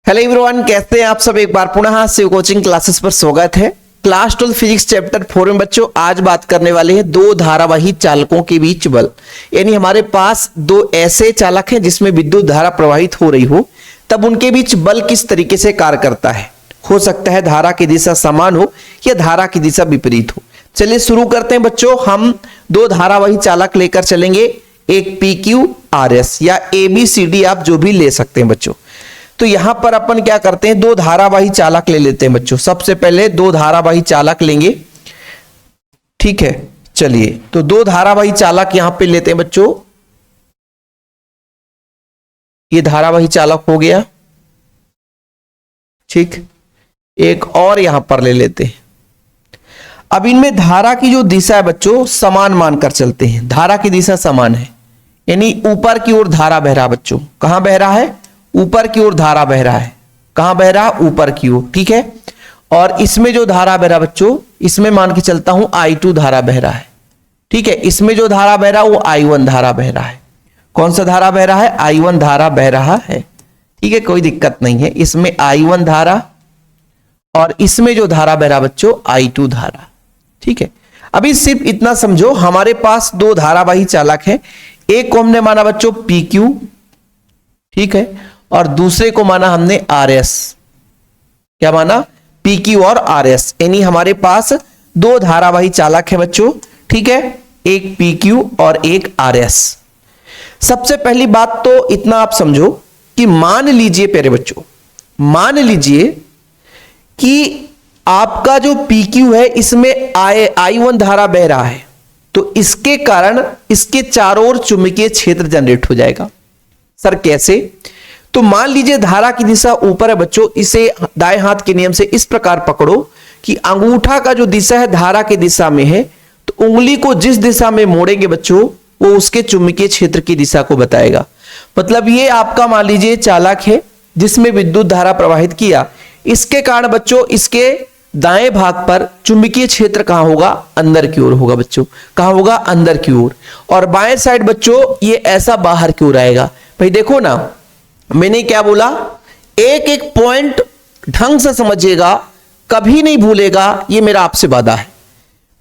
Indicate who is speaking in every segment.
Speaker 1: Hello everyone, कैसे हैं आप सब। एक बार पुनः शिव कोचिंग क्लासेस पर स्वागत है। क्लास 12 फिजिक्स चैप्टर 4 में बच्चों आज बात करने वाले हैं दो धारावाही चालकों के बीच बल। यानी हमारे पास दो ऐसे चालक हैं जिसमें विद्युत धारा प्रवाहित हो रही हो, तब उनके बीच बल किस तरीके से कार्य करता है। हो सकता है धारा की दिशा समान हो या धारा की दिशा विपरीत हो। चलिए शुरू करते हैं बच्चों। हम दो धारावाही चालक लेकर चलेंगे, एक PQRS या ABCD आप जो भी ले सकते हैं बच्चों। तो यहां पर अपन क्या करते हैं, दो धारावाही चालक ले लेते हैं बच्चों। सबसे पहले दो धारावाही चालक लेंगे, ठीक है। चलिए तो दो धारावाही चालक यहां पे लेते हैं बच्चों। ये धारावाही चालक हो गया, ठीक। एक और यहां पर ले लेते हैं। अब इनमें धारा की जो दिशा है बच्चों समान मानकर चलते हैं। धारा की दिशा समान है, यानी ऊपर की ओर धारा बह रहा बच्चों। कहां बह रहा है? ऊपर की ओर धारा बह रहा है। कहां बह रहा? ऊपर की ओर, ठीक है। और इसमें जो धारा बह रहा बच्चों, इसमें मान के चलता हूं I2 धारा बह रहा है, ठीक है। इसमें जो धारा बह रहा है वो I1 धारा बह रहा है। कौन सा धारा बह रहा है? I1 धारा बह रहा है, ठीक है। कोई दिक्कत नहीं है। इसमें I1 धारा और इसमें जो धारा बह रहा बच्चों I2 धारा, ठीक है। अभी सिर्फ इतना समझो, हमारे पास दो धारावाही चालक हैं। एक को हमने माना बच्चों PQ, ठीक है, और दूसरे को माना हमने RS। क्या माना? PQ और RS। यानी हमारे पास दो धारावाही चालक है बच्चों, ठीक है। एक PQ और एक RS। सबसे पहली बात तो इतना आप समझो कि मान लीजिए प्यारे बच्चों, मान लीजिए कि आपका जो PQ है इसमें I1 धारा बह रहा है, तो इसके कारण इसके चारों ओर चुंबकीय क्षेत्र जनरेट हो जाएगा। सर कैसे? तो मान लीजिए धारा की दिशा ऊपर है बच्चों। इसे दाएं हाथ के नियम से इस प्रकार पकड़ो कि अंगूठा का जो दिशा है धारा की दिशा में है, तो उंगली को जिस दिशा में मोड़ेंगे बच्चों वो उसके चुंबकीय क्षेत्र की दिशा को बताएगा। मतलब ये आपका मान लीजिए चालक है जिसमें विद्युत धारा प्रवाहित किया। इसके कारण बच्चों इसके दाएं भाग पर चुंबकीय क्षेत्र कहां होगा? अंदर की ओर होगा बच्चों। कहां होगा? अंदर की ओर। और बाएं साइड बच्चों ये ऐसा बाहर की ओर आएगा। भाई देखो ना, मैंने क्या बोला, एक एक पॉइंट ढंग से समझिएगा, कभी नहीं भूलेगा, ये मेरा आपसे वादा है।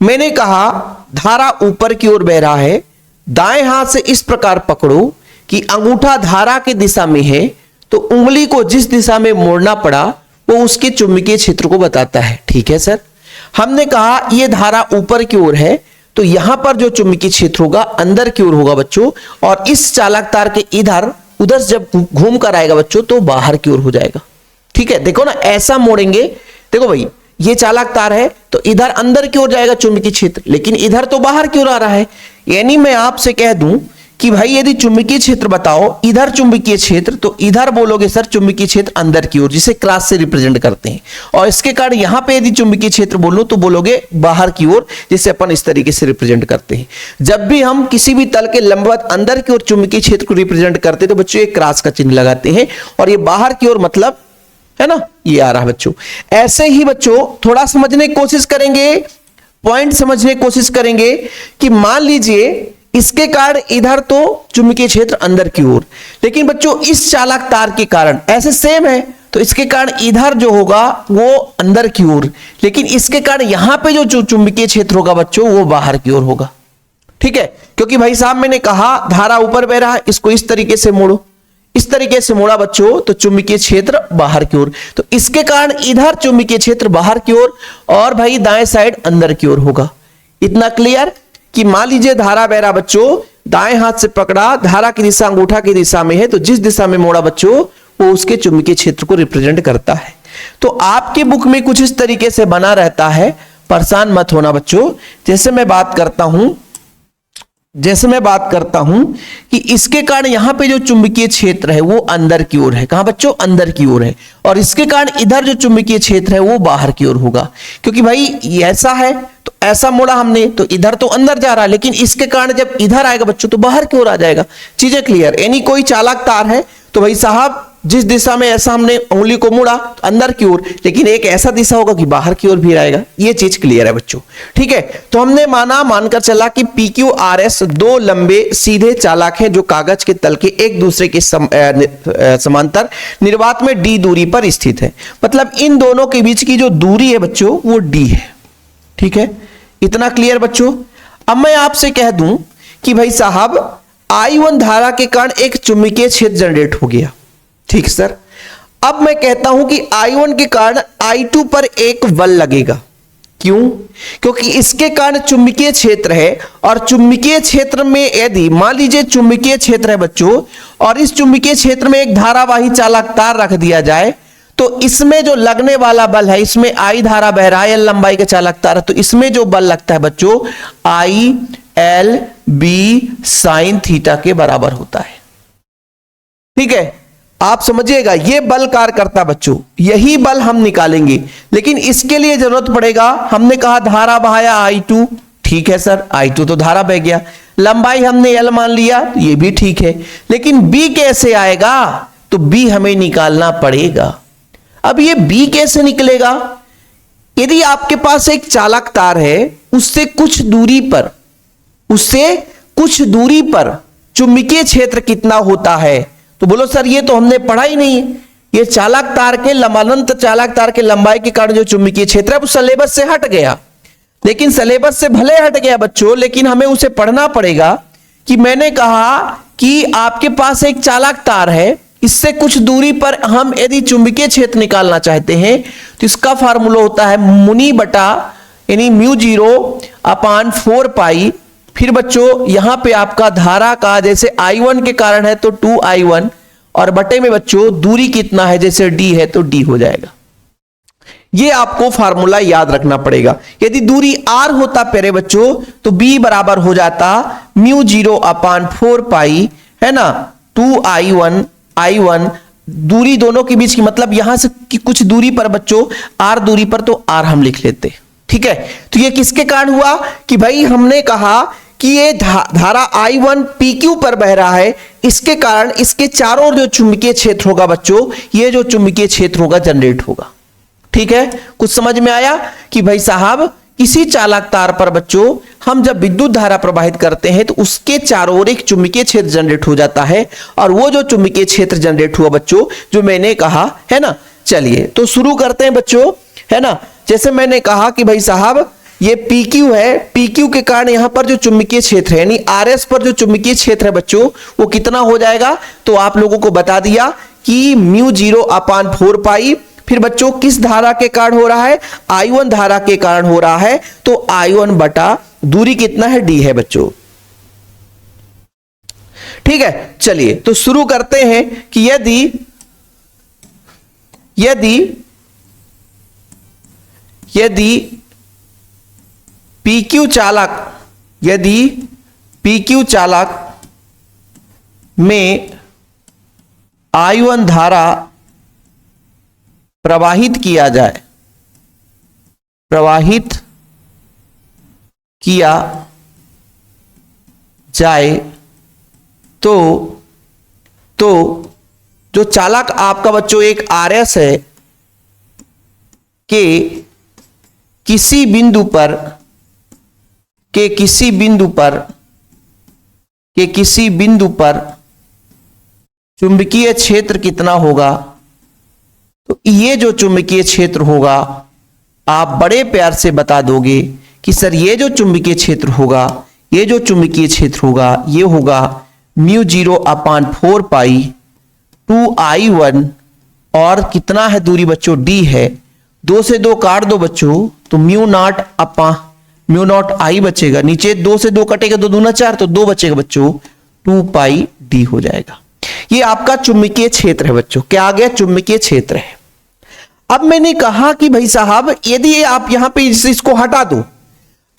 Speaker 1: मैंने कहा धारा ऊपर की ओर बह रहा है, दाएं हाथ से इस प्रकार पकड़ो कि अंगूठा धारा की दिशा में है, तो उंगली को जिस दिशा में मोड़ना पड़ा वो उसके चुंबकीय क्षेत्र को बताता है, ठीक है सर। हमने कहा यह धारा ऊपर की ओर है, तो यहां पर जो चुंबकीय क्षेत्र होगा अंदर की ओर होगा बच्चों। और इस चालक तार के इधर उधर जब घूम कर आएगा बच्चों तो बाहर की ओर हो जाएगा, ठीक है। देखो ना, ऐसा मोड़ेंगे, देखो भाई ये चालक तार है तो इधर अंदर की ओर जाएगा चुंबकीय क्षेत्र, लेकिन इधर तो बाहर की ओर आ रहा है। यानी मैं आपसे कह दूं कि भाई यदि चुंबकीय क्षेत्र बताओ, इधर चुंबकीय क्षेत्र, तो इधर बोलोगे सर चुंबकीय क्षेत्र अंदर की ओर, जिसे क्रॉस से रिप्रेजेंट करते हैं। और इसके कारण यहां पे यदि चुंबकीय क्षेत्र बोलो तो बोलोगे बाहर की ओर, जिसे अपन इस तरीके से रिप्रेजेंट करते हैं। जब भी हम किसी भी तल के लंबवत अंदर की ओर चुंबकीय क्षेत्र को रिप्रेजेंट करते हैं तो बच्चों एक क्रॉस का चिन्ह लगाते हैं, और ये बाहर की ओर मतलब है ना, ये आ रहा है बच्चों। ऐसे ही बच्चों थोड़ा समझने की कोशिश करेंगे, पॉइंट समझने की कोशिश करेंगे कि मान लीजिए इसके कारण इधर तो चुंबकीय क्षेत्र अंदर की ओर, लेकिन बच्चों इस चालक तार के कारण ऐसे सेम है, तो इसके कारण इधर जो होगा वो अंदर की ओर, लेकिन इसके कारण यहां पे जो चुंबकीय क्षेत्र होगा बच्चों वो बाहर की ओर होगा, ठीक है। क्योंकि भाई साहब मैंने कहा धारा ऊपर बह रहा है, इसको इस तरीके से मोड़ो, इस तरीके से मोड़ा बच्चों तो चुंबकीय क्षेत्र बाहर की ओर, तो इसके कारण इधर चुंबकीय क्षेत्र बाहर की ओर और भाई दाएं साइड अंदर की ओर होगा। इतना क्लियर कि मान लीजिए धारा बह रहा बच्चों, दाएं हाथ से पकड़ा, धारा की दिशा अंगूठा की दिशा में है, तो जिस दिशा में मोड़ा बच्चों वो उसके चुंबकीय क्षेत्र को रिप्रेजेंट करता है। तो आपके बुक में कुछ इस तरीके से बना रहता है, परेशान मत होना बच्चों। जैसे मैं बात करता हूं कि इसके कारण यहां पे जो चुंबकीय क्षेत्र है वो अंदर की ओर है। कहां बच्चों? अंदर की ओर है। और इसके कारण इधर जो चुंबकीय क्षेत्र है वो बाहर की ओर होगा, क्योंकि भाई ऐसा है तो ऐसा मोड़ा हमने तो इधर तो अंदर जा रहा है, लेकिन इसके कारण जब इधर आएगा बच्चों तो बाहर की ओर आ जाएगा। चीजें क्लियर? यानी कोई चालक तार है तो भाई साहब जिस दिशा में ऐसा हमने उंगली को मुड़ा तो अंदर की ओर, लेकिन एक ऐसा दिशा होगा कि बाहर की ओर भी आएगा। ये चीज क्लियर है बच्चों, ठीक है। तो हमने मानकर चला कि पी क्यू आर एस दो लंबे सीधे चालक हैं जो कागज के तल के एक दूसरे के समांतर निर्वात में डी दूरी पर स्थित है। मतलब इन दोनों के बीच की जो दूरी है बच्चों वो डी है, ठीक है। इतना क्लियर बच्चों। अब मैं आपसे कह दूं कि भाई साहब I1 धारा के कारण एक चुंबकीय क्षेत्र जनरेट हो गया, ठीक सर। अब मैं कहता हूं कि I1 के कारण I2 पर एक बल लगेगा। क्यों? क्योंकि इसके कारण चुंबकीय क्षेत्र है, और चुंबकीय क्षेत्र में यदि मान लीजिए चुंबकीय क्षेत्र है बच्चों, और इस चुंबकीय क्षेत्र में एक धारावाही चालक तार रख दिया जाए तो इसमें जो लगने वाला बल है, इसमें I धारा बह रहा है, L लंबाई का चालक तार है, तो इसमें जो बल लगता है बच्चों I L B sin theta के बराबर होता है, ठीक है। आप समझिएगा ये बल कार्य करता बच्चों, यही बल हम निकालेंगे। लेकिन इसके लिए जरूरत पड़ेगा, हमने कहा धारा बहाया I2, ठीक है सर, I2 तो धारा बह गया, लंबाई हमने L मान लिया, ये भी ठीक है। लेकिन B कैसे आएगा? तो B हमें निकालना पड़ेगा। अब ये B कैसे निकलेगा? यदि आपके पास एक चालक तार है, उससे कुछ दूरी पर चुंबकीय क्षेत्र कितना होता है, तो बोलो सर ये तो हमने पढ़ा ही नहीं। ये चालक तार के अनंत चालक तार के लंबाई के कारण जो चुंबकीय क्षेत्र है वो सिलेबस से हट गया। लेकिन सिलेबस से भले हट गया बच्चों, लेकिन हमें उसे पढ़ना पड़ेगा। कि मैंने कहा कि आपके पास एक चालक तार है, इससे कुछ दूरी पर हम यदि चुंबकीय क्षेत्र निकालना चाहते हैं तो इसका फार्मूला होता है मुनि बटा यानी μ0/4 फिर बच्चों यहां पे आपका धारा का जैसे I1 के कारण है तो 2I1, और बटे में बच्चों दूरी कितना है जैसे D है तो D हो जाएगा। ये आपको फार्मूला याद रखना पड़ेगा। यदि दूरी R होता प्यारे बच्चों तो B बराबर हो जाता μ0/4 है ना 2I1 दूरी दोनों के बीच की, मतलब यहां से कि कुछ दूरी पर बच्चों R दूरी पर, तो R हम लिख लेते, ठीक है। तो ये किसके कारण हुआ कि भाई हमने कहा कि ये धारा I1 PQ पर बह रहा है, इसके कारण इसके चारों ओर जो चुंबकीय क्षेत्र होगा बच्चों, ये जो चुंबकीय क्षेत्र होगा जनरेट होगा, ठीक है। कुछ समझ में आया कि भाई साहब किसी चालक तार पर बच्चों हम जब विद्युत धारा प्रवाहित करते हैं तो उसके चारों ओर एक चुंबकीय क्षेत्र जनरेट हो जाता है, और वो जो चुंबकीय क्षेत्र जनरेट हुआ बच्चों जो मैंने कहा है ना। चलिए तो शुरू करते हैं बच्चों, है ना। जैसे मैंने कहा कि भाई साहब ये PQ है, PQ के कारण यहां पर जो चुंबकीय क्षेत्र है यानी RS पर जो चुंबकीय क्षेत्र है बच्चों वो कितना हो जाएगा, तो आप लोगों को बता दिया कि μ0/4। फिर बच्चों किस धारा के कारण हो रहा है? I1 धारा के कारण हो रहा है, तो I1 बटा दूरी कितना है D है बच्चों, ठीक है। चलिए तो शुरू करते हैं कि यदि PQ चालक में I1 धारा प्रवाहित किया जाए तो जो चालक आपका बच्चों एक RS है के किसी बिंदु पर चुंबकीय क्षेत्र कितना होगा, तो ये जो चुंबकीय क्षेत्र होगा आप बड़े प्यार से बता दोगे कि सर ये जो चुंबकीय क्षेत्र होगा ये होगा μ0/4 2I1, और कितना है दूरी बच्चों D है, 2 से 2 काट दो बच्चों तो μ0 I बचेगा, नीचे 2 से 2 कटेगा 2 दूना 4 तो 2 बचेगा बच्चों 2πD हो जाएगा। ये आपका चुंबकीय क्षेत्र है बच्चों, क्या आ गया? चुंबकीय क्षेत्र है। अब मैंने कहा कि भाई साहब यदि आप यहां पे इसको हटा दो,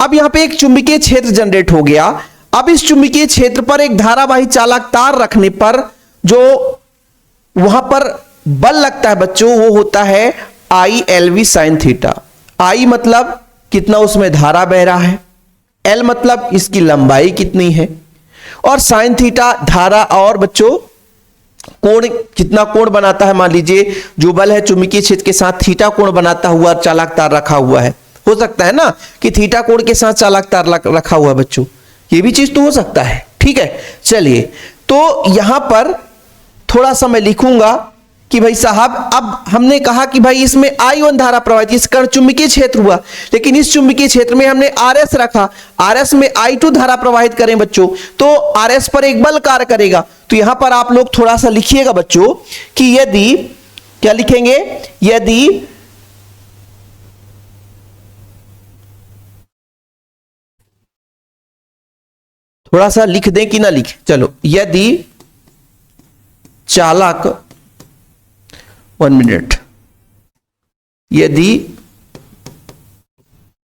Speaker 1: अब यहां पे एक चुंबकीय क्षेत्र जनरेट हो गया। अब इस चुंबकीय क्षेत्र पर एक धारावाही चालक तार रखने पर जो वहां पर बल लगता है बच्चों वो होता है ILV sin थीटा। I मतलब कितना उसमें धारा बह रहा है, L मतलब इसकी लंबाई कितनी है, और sin थीटा धारा और बच्चों कोण कितना कोण बनाता है, मान लीजिए जो बल है चुंबकीय क्षेत्र के साथ थीटा कोण बनाता हुआ चालक तार रखा हुआ है, हो सकता है ना कि थीटा कोण के साथ चालक तार रखा हुआ है बच्चों, ये भी चीज तो हो सकता है। ठीक है, चलिए तो यहां पर थोड़ा सा मैं लिखूंगा कि भाई साहब अब हमने कहा कि भाई इसमें I1 धारा प्रवाहित, इस कण चुंबकीय क्षेत्र हुआ, लेकिन इस चुंबकीय क्षेत्र में हमने RS रखा, RS में I2 धारा प्रवाहित करें बच्चों तो RS पर एक बल कार्य करेगा। तो यहां पर आप लोग थोड़ा सा लिखिएगा बच्चों कि यदि, क्या लिखेंगे, यदि थोड़ा सा लिख दें कि ना लिखें, चलो, यदि चालक, 1 मिनट, यदि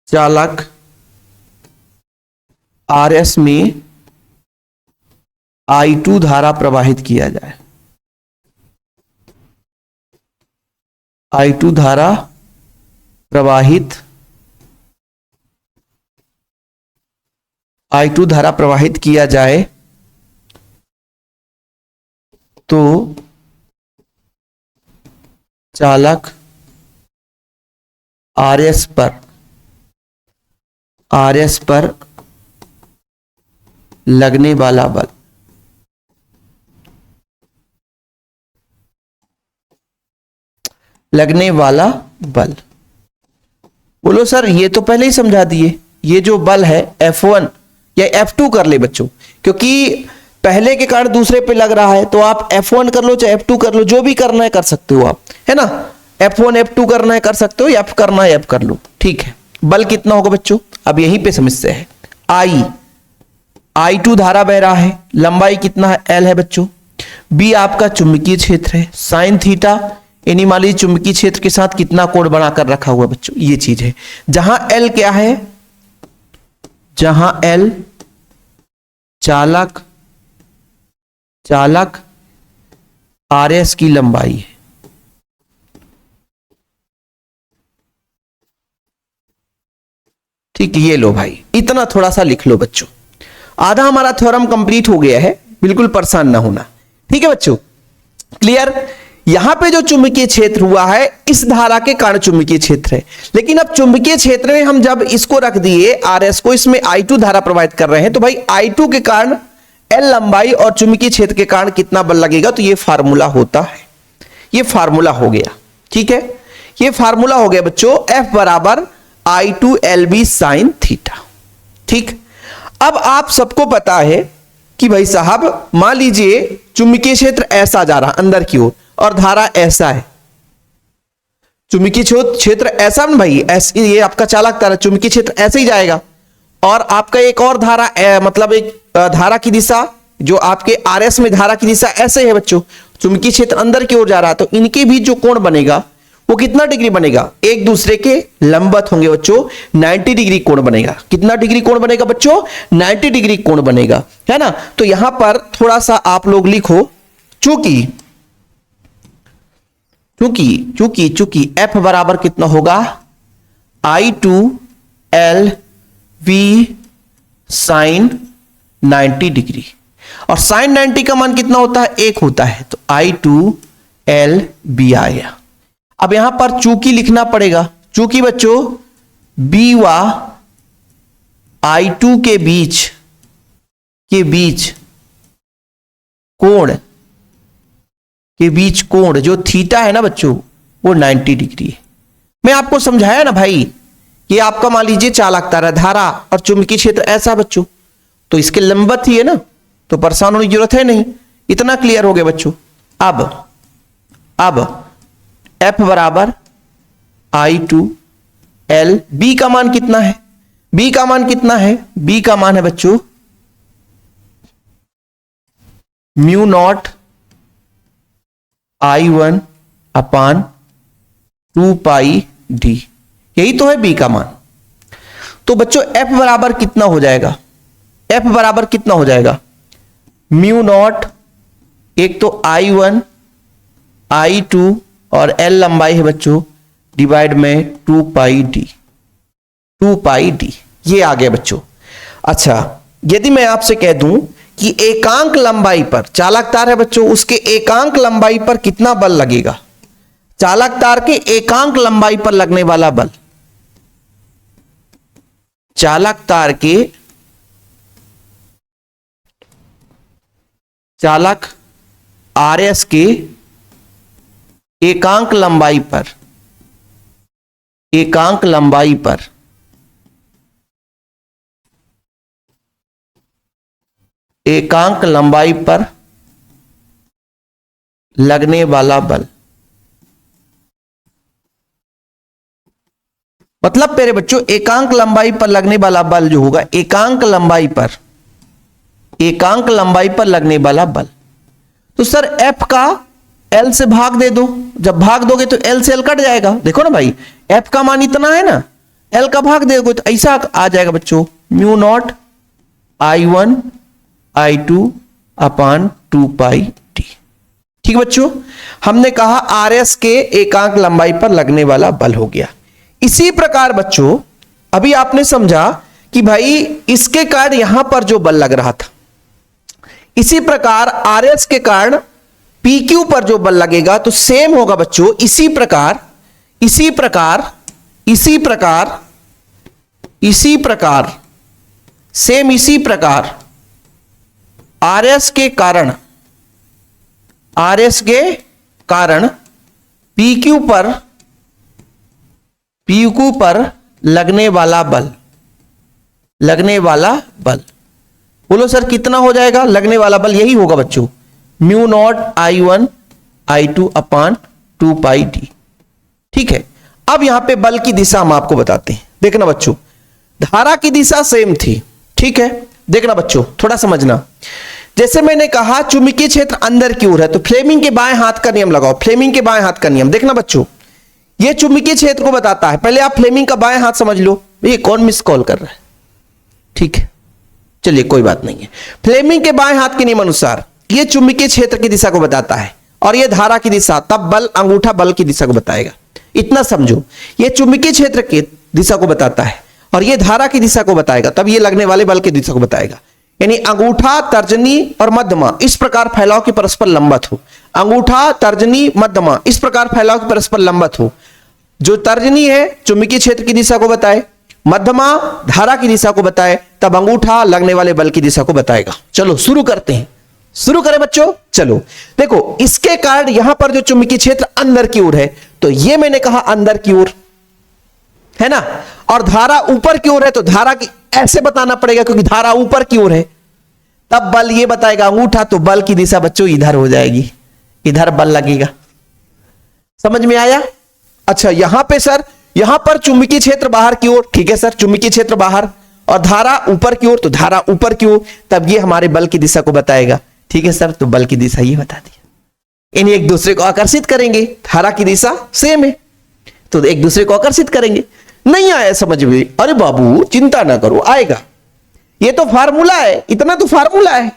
Speaker 1: चालक RS में I2 धारा प्रवाहित किया जाए, I2 धारा प्रवाहित, I2 धारा प्रवाहित किया जाए तो चालक RS पर लगने वाला बल, लगने वाला बल, बोलो सर ये तो पहले ही समझा दिए, ये जो बल है F1 या F2 कर ले बच्चों, क्योंकि पहले के कारण दूसरे पे लग रहा है तो आप F1 कर लो चाहे F2 कर लो, जो भी करना है कर सकते हो आप, है ना, F1 F2 करना है कर सकते हो, या F करना है F कर लो। ठीक है, बल कितना होगा बच्चों, अब यहीं पे समस्या है, I2 धारा बह रहा है, लंबाई कितना है, L है बच्चों, B आपका चुंबकीय क्षेत्र है, साइन थीटा यानी मान लीजिए चुंबकीय क्षेत्र के साथ कितना कोण बनाकर रखा हुआ बच्चों, ये चीज है, जहां L क्या है, जहां L चालक RS की लंबाई है। ठीक, ये लो भाई, इतना थोड़ा सा लिख लो बच्चों, आधा हमारा थ्योरम कंप्लीट हो गया है, बिल्कुल परेशान ना होना। ठीक है बच्चों, क्लियर। यहां पे जो चुंबकीय क्षेत्र हुआ है इस धारा के कारण चुंबकीय क्षेत्र है, लेकिन अब चुंबकीय क्षेत्र में हम जब इसको रख दिए RS को, इसमें I2 धारा प्रवाहित कर रहे हैं, तो भाई I2 के कारण L लंबाई और चुंबकीय क्षेत्र के कारण कितना बल लगेगा, तो ये फार्मूला होता है, ये फार्मूला हो गया। ठीक है, ये फार्मूला हो गया बच्चों, F बराबर I2 LB साइन थीटा। ठीक, अब आप सबको पता है कि भाई साहब मान लीजिए चुंबकीय क्षेत्र ऐसा जा रहा अंदर की ओर और धारा ऐसा है, चुंबकीय क्षेत्र ऐसा ना भाई, ऐसे ये आपका चालक तार, चुंबकीय क्षेत्र ऐसे ही जाएगा, और आपका एक और धारा मतलब एक धारा की दिशा जो आपके RS में धारा की दिशा ऐसे है बच्चों, चुंबकीय क्षेत्र अंदर की ओर जा रहा है, तो इनके बीच जो कोण बनेगा वो कितना डिग्री बनेगा, एक दूसरे के लंबवत होंगे बच्चों, 90 डिग्री कोण बनेगा। कितना डिग्री कोण बनेगा बच्चों, 90 डिग्री कोण बनेगा, है ना। तो यहां पर थोड़ा सा आप लोग लिखो, चूंकि F बराबर कितना होगा, I2 LV साइन 90 डिग्री, और साइन 90 का मान कितना होता है, 1 होता है, तो I2 LB आया। अब यहां पर चूंकि लिखना पड़ेगा, चूंकि बच्चों B व I2 के बीच कोण जो थीटा है ना बच्चों वो 90 डिग्री है। मैं आपको समझाया ना भाई, ये आपका मान लीजिए चालक तार, धारा और चुंबकीय क्षेत्र ऐसा बच्चों, तो इसके लंबवत ही है ना, तो परेशान होने की जरूरत है नहीं, इतना क्लियर हो गया बच्चों। अब F बराबर I2 L, B का मान कितना है, B का मान कितना है, B का मान है बच्चों म्यू नॉट I1 अपान 2 पाई D, यही तो है B का मान। तो बच्चों F बराबर कितना हो जाएगा, F बराबर कितना हो जाएगा, म्यू नॉट, एक तो I1 I2 और L लंबाई है बच्चों, डिवाइड में 2 पाई D, ये आ गया बच्चों। अच्छा, यदि मैं आपसे कह दूं कि एकांक लंबाई पर, चालक तार है बच्चों, उसके एकांक लंबाई पर कितना बल लगेगा, चालक तार के एकांक लंबाई पर लगने वाला बल, चालक तार के, चालक आरएस के एकांक लंबाई पर, एकांक लंबाई पर एकांक लंबाई पर लगने वाला बल। मतलब मेरे बच्चों एकांक लंबाई पर लगने वाला बल जो होगा, एकांक लंबाई पर, एकांक लंबाई पर लगने वाला बल। तो सर एफ का एल से भाग दे दो, जब भाग दोगे तो एल से एल कट जाएगा। देखो ना भाई, एफ का मान इतना है ना, एल का भाग दोगे तो ऐसा आ जाएगा बच्चों, म्यू नॉट I1 I2 अपान 2 पाई टी। ठीक बच्चों, हमने कहा आर एस के एकांक लंबाई पर लगने वाला बल हो गया। इसी प्रकार बच्चों अभी आपने समझा कि भाई इसके कारण यहां पर जो बल लग रहा था, इसी प्रकार आर एस के कारण पी क्यू पर जो बल लगेगा तो सेम होगा बच्चों। इसी प्रकार इसी प्रकार इसी प्रकार इसी प्रकार सेम इसी प्रकार आरएस के कारण, आरएस के कारण पीक्यू पर लगने वाला बल, लगने वाला बल, बोलो सर कितना हो जाएगा लगने वाला बल? यही होगा बच्चों, म्यू नॉट I1 I2 अपान 2 पाई डी। ठीक है, अब यहां पे बल की दिशा हम आपको बताते हैं। देखना बच्चों, धारा की दिशा सेम थी, ठीक है। देखना बच्चों थोड़ा समझना, जैसे मैंने कहा चुंबकीय क्षेत्र अंदर की ओर है तो फ्लेमिंग के बाएं हाथ का नियम लगाओ, फ्लेमिंग के बाएं हाथ का नियम। देखना बच्चों, यह चुंबकीय क्षेत्र को बताता है। पहले आप फ्लेमिंग का बाएं हाथ समझ लो। ये कौन मिस कॉल कर रहा है? ठीक है, चलिए कोई बात नहीं है। फ्लेमिंग के बाएं हाथ के नियम अनुसार यह चुंबकीय क्षेत्र की दिशा को बताता है और यह धारा की दिशा, तब बल अंगूठा बल की दिशा को बताएगा। इतना समझो, यह चुंबकीय क्षेत्र की दिशा को बताता है और यह धारा की दिशा को बताएगा, तब यह लगने वाले बल की दिशा को बताएगा। यानी अंगूठा, तर्जनी और मध्यमा इस प्रकार फैलाव के परस्पर लंबत हो। अंगूठा, तर्जनी, मध्यमा इस प्रकार फैलाव के परस्पर लंबत हो। जो तर्जनी है चुंबकीय क्षेत्र की दिशा को बताए, मध्यमा धारा की दिशा को बताए, तब अंगूठा लगने वाले बल की दिशा को बताएगा। चलो शुरू करते हैं, शुरू करें बच्चों। चलो देखो, इसके कारण यहां पर जो चुंबकीय क्षेत्र अंदर की ओर है तो ये मैंने कहा अंदर की ओर है ना, और धारा ऊपर की ओर है तो धारा की ऐसे बताना पड़ेगा क्योंकि धारा ऊपर की ओर है, तब बल ये बताएगा अंगूठा, तो बल की दिशा बच्चों इधर हो जाएगी, इधर बल लगेगा। समझ में आया? अच्छा यहां पे सर, यहां पर चुंबकीय क्षेत्र बाहर की ओर, ठीक है सर, चुंबकीय क्षेत्र बाहर और धारा ऊपर की ओर, तो धारा ऊपर की ओर, तब ये हमारे बल की दिशा को बताएगा। ठीक है सर, तो बल की दिशा ये बता दिया। इन्हें एक दूसरे को आकर्षित करेंगे, धारा की दिशा सेम है तो एक दूसरे को आकर्षित करेंगे। नहीं आया समझ में? अरे बाबू चिंता ना करो, आएगा। ये तो फार्मूला है, इतना तो फार्मूला है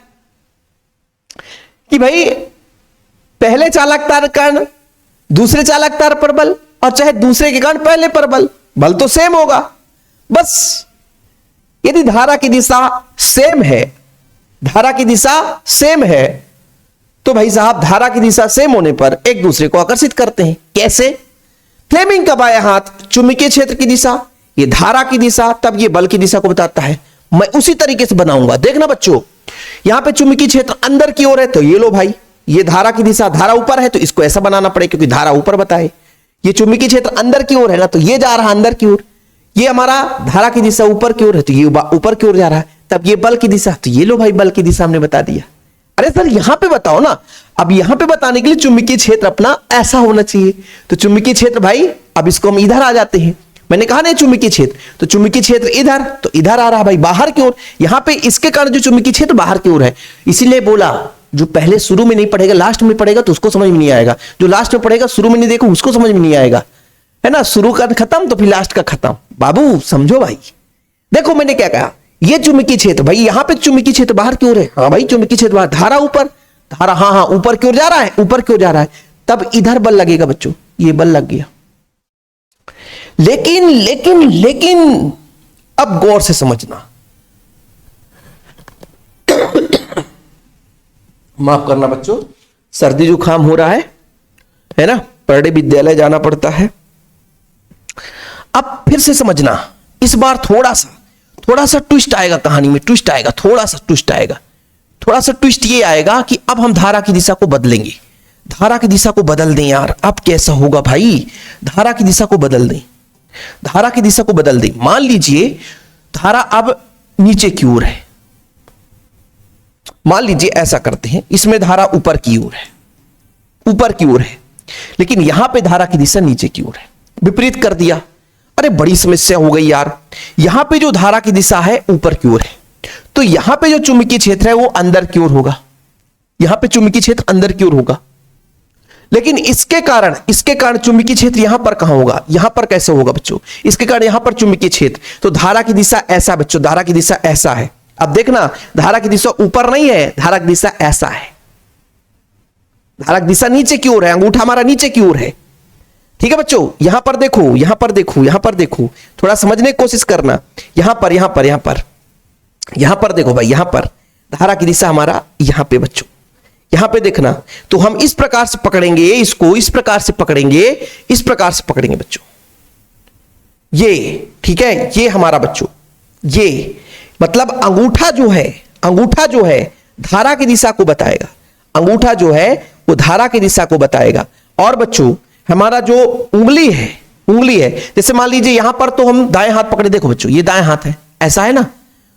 Speaker 1: कि भाई पहले चालक तार के कारण दूसरे चालक तार पर बल और चाहे दूसरे के कारण पहले पर बल, बल तो सेम होगा। बस यदि धारा की दिशा सेम है, धारा की दिशा सेम है तो भाई साहब धारा की दिशा सेम होने पर एक दूसरे को आकर्षित करते हैं। कैसे? फ्लेमिंग का बायां हाथ चुंबकीय क्षेत्र की दिशा, ये धारा की दिशा, तब ये बल की दिशा को बताता है। मैं उसी तरीके से बनाऊंगा। देखना बच्चों, यहां पे चुंबकीय क्षेत्र अंदर की ओर है तो ये लो भाई, ये धारा की दिशा, धारा ऊपर है तो इसको ऐसा बनाना पड़ेगा क्योंकि धारा ऊपर बताए। ये चुंबकीय क्षेत्र अंदर की ओर है ना, तो ये जा रहा अंदर की ओर, ये हमारा धारा की दिशा ऊपर की ओर है तो ये ऊपर की ओर जा रहा है, तब ये बल की दिशा, तो ये लो भाई बल की दिशा हमने बता दिया। अरे सर यहां पे बताओ ना, अब यहां पे बताने के लिए चुंबकीय क्षेत्र अपना ऐसा होना चाहिए, तो चुंबकीय क्षेत्र भाई अब इसको हम इधर आ जाते हैं। मैंने कहा ना चुंबकीय क्षेत्र, तो चुंबकीय क्षेत्र इधर, तो इधर आ रहा भाई बाहर की ओर। यहां पे इसके कारण जो चुंबकीय क्षेत्र बाहर की ओर है, इसीलिए बोला जो पहले शुरू में नहीं पढ़ेगा लास्ट में पढ़ेगा तो उसको समझ में नहीं आएगा, जो लास्ट में पढ़ेगा शुरू में नहीं देखो उसको समझ में नहीं आएगा, है ना। शुरू का खत्म तो फिर लास्ट का खत्म। बाबू समझो भाई, देखो मैंने क्या कहा, ये चुंबकीय क्षेत्र भाई, यहां पे चुंबकीय क्षेत्र बाहर की ओर है, हाँ भाई चुंबकीय क्षेत्र बाहर, धारा ऊपर, धारा हाँ ऊपर की ओर जा रहा है, ऊपर की ओर जा रहा है, तब इधर बल लगेगा बच्चों, ये बल लग गया। लेकिन लेकिन लेकिन अब गौर से समझना माफ करना बच्चों, सर्दी जुकाम हो रहा है ना, पर डे विद्यालय जाना पड़ता है। अब फिर से समझना, इस बार थोड़ा सा ट्विस्ट आएगा कहानी में, ट्विस्ट आएगा, थोड़ा सा ट्विस्ट आएगा। थोड़ा सा ट्विस्ट ये आएगा कि अब हम धारा की दिशा को बदलेंगे, धारा की दिशा को बदल दें यार। अब कैसा होगा भाई, धारा की दिशा को बदल दें, धारा की दिशा को बदल दें। मान लीजिए धारा अब नीचे की ओर है, मान लीजिए ऐसा करते हैं, इसमें धारा ऊपर की ओर है, ऊपर की ओर है, लेकिन यहां पे धारा की दिशा नीचे की ओर है, विपरीत कर दिया। अरे बड़ी समस्या हो गई यार। यहां पे जो धारा की दिशा है ऊपर की ओर है, तो यहां पे जो चुंबकीय क्षेत्र है वो अंदर की ओर होगा, यहां पे चुंबकीय क्षेत्र अंदर की ओर होगा। लेकिन इसके कारण चुंबकीय क्षेत्र यहां पर कहां होगा, यहां पर कैसे होगा बच्चों, इसके कारण यहां पर चुंबकीय क्षेत्र, तो धारा की दिशा ऐसा बच्चों, धारा की दिशा ऐसा है। अब देखना, धारा की दिशा ऊपर नहीं है, धारा की दिशा ऐसा है, धारा की दिशा नीचे की ओर है, अंगूठा हमारा नीचे की ओर है। ठीक है बच्चों, यहां पर देखो, यहां पर देखो, यहां पर देखो, थोड़ा समझने की कोशिश करना। यहां पर देखो भाई, यहां पर धारा की दिशा हमारा यहां पे बच्चों, यहां पे देखना। तो हम इस प्रकार से पकड़ेंगे इसको, इस प्रकार से पकड़ेंगे, इस प्रकार से पकड़ेंगे बच्चों, ये ठीक है, ये हमारा बच्चों, ये मतलब अंगूठा जो है धारा की दिशा को बताएगा, अंगूठा जो है वो धारा की दिशा को बताएगा। और बच्चों हमारा जो उंगली है, जैसे मान लीजिए यहां पर तो हम दाएं हाथ पकड़े, देखो बच्चों ये दाएं हाथ है, ऐसा है ना,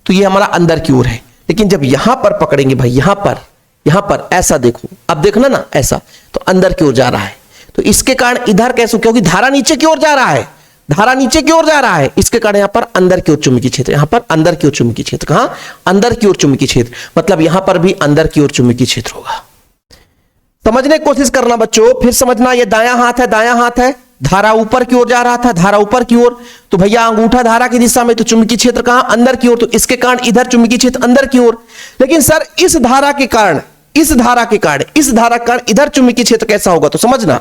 Speaker 1: तो ये हमारा अंदर की ओर है। लेकिन जब यहां पर पकड़ेंगे भाई, यहां पर ऐसा देखो, अब देखना ना ऐसा, तो अंदर की ओर जा रहा है। तो इसके कारण इधर कैसे, क्योंकि धारा नीचे की ओर जा रहा है, धारा नीचे की ओर जा रहा है, इसके कारण यहां पर अंदर की ओर चुंबकीय क्षेत्र, यहां पर अंदर की ओर चुंबकीय क्षेत्र, कहां, अंदर की ओर चुंबकीय क्षेत्र, मतलब यहां पर भी अंदर की ओर चुंबकीय क्षेत्र होगा। समझने की कोशिश करना बच्चों, फिर समझना, ये दायां हाथ है, धारा ऊपर की ओर जा रहा था, धारा ऊपर की ओर, तो भैया अंगूठा धारा की दिशा में, तो चुंबकीय क्षेत्र कहां, अंदर की ओर, तो इसके कारण इधर चुंबकीय क्षेत्र अंदर की ओर। लेकिन सर इस धारा के कारण इधर चुंबकीय क्षेत्र कैसा होगा, तो समझना,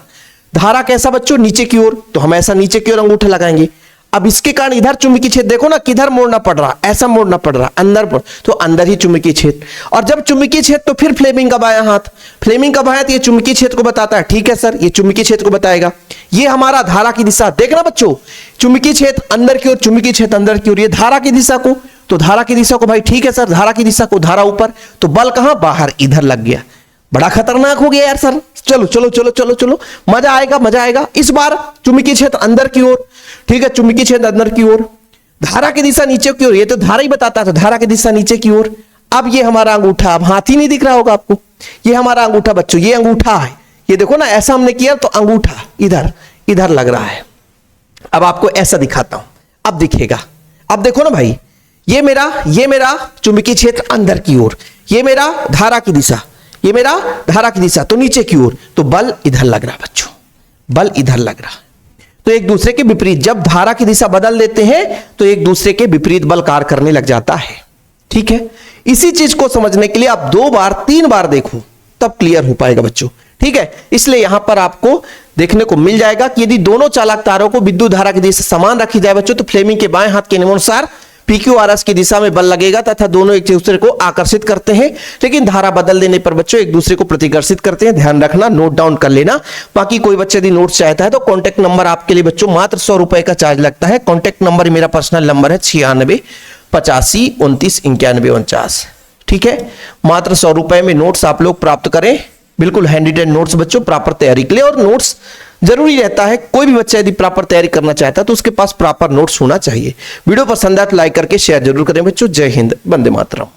Speaker 1: धारा कैसा बच्चों, नीचे की ओर, तो हम ऐसा नीचे की ओर अंगूठा लगाएंगे। अब इसके कारण इधर चुंबकीय क्षेत्र देखो ना, किधर मोड़ना पड़ रहा, ऐसा मोड़ना पड़ रहा, अंदर पर, तो अंदर ही चुंबकीय क्षेत्र। और जब चुंबकीय क्षेत्र, तो फिर फ्लेमिंग का बायां हाथ ये चुंबकीय क्षेत्र को बताता है। ठीक है सर, ये चुंबकीय क्षेत्र को बताएगा। ये हमारा धारा की दिशा, देखना बच्चों, चुंबकीय क्षेत्र अंदर की ओर, चुंबकीय क्षेत्र अंदर की ओर, ये धारा की दिशा को, तो धारा की दिशा को भाई, ठीक है सर, धारा की दिशा को, धारा ऊपर, तो बल कहां, बाहर, इधर लग गया। बड़ा खतरनाक हो गया यार सर। चलो, मजा आएगा। इस बार चुंबकीय क्षेत्र अंदर की ओर, ठीक है, चुंबकीय क्षेत्र अंदर की ओर, धारा की दिशा नीचे की ओर, ये तो धारा ही बताता था, धारा की दिशा नीचे की ओर। अब ये हमारा अंगूठा, अब हाथ ही नहीं दिख रहा होगा आपको, ये हमारा अंगूठा बच्चों, ये अंगूठा है, ये देखो ना, ऐसा हमने किया तो अंगूठा इधर लग रहा है। अब आपको ऐसा दिखाता हूं, अब दिखेगा। अब देखो ना भाई, ये मेरा चुंबकीय क्षेत्र अंदर की ओर, ये मेरा धारा की दिशा, तो नीचे की ओर, तो बल इधर लग रहा बच्चों, बल इधर लग रहा। तो एक दूसरे के विपरीत, जब धारा की दिशा बदल देते हैं तो एक दूसरे के विपरीत बल कार्य करने लग जाता है। ठीक है, इसी चीज को समझने के लिए आप 2 बार 3 बार देखो, तब क्लियर हो पाएगा बच्चों। ठीक है, इसलिए यहां पर आपको देखने को मिल जाएगा कि यदि दोनों चालक तारों को विद्युत धारा की दिशा समान रखी जाए बच्चों, तो फ्लेमिंग के बाएं हाथ के नियमानुसार PQRS की दिशा में बल लगेगा तथा दोनों एक दूसरे को आकर्षित करते हैं। लेकिन धारा बदल देने पर बच्चों एक दूसरे को प्रतिकर्षित करते हैं, ध्यान रखना, नोट डाउन कर लेना। बाकी कोई बच्चे यदि नोट्स चाहता है तो कॉन्टैक्ट नंबर आपके लिए बच्चों मात्र 100 रुपए का चार्ज लगता है। कॉन्टैक्ट नंबर मेरा पर्सनल नंबर है 96 85 29 91 49। ठीक है, मात्र 100 रुपए में नोट्स आप लोग प्राप्त करें, बिल्कुल हैंड रिटेन नोट्स बच्चों, प्रॉपर तैयारी के लिए। और नोट्स जरूरी रहता है, कोई भी बच्चा यदि प्रॉपर तैयारी करना चाहता है तो उसके पास प्रॉपर नोट्स होना चाहिए। वीडियो पसंद आए तो लाइक करके शेयर जरूर करें बच्चों। जय हिंद, वंदे मातरम।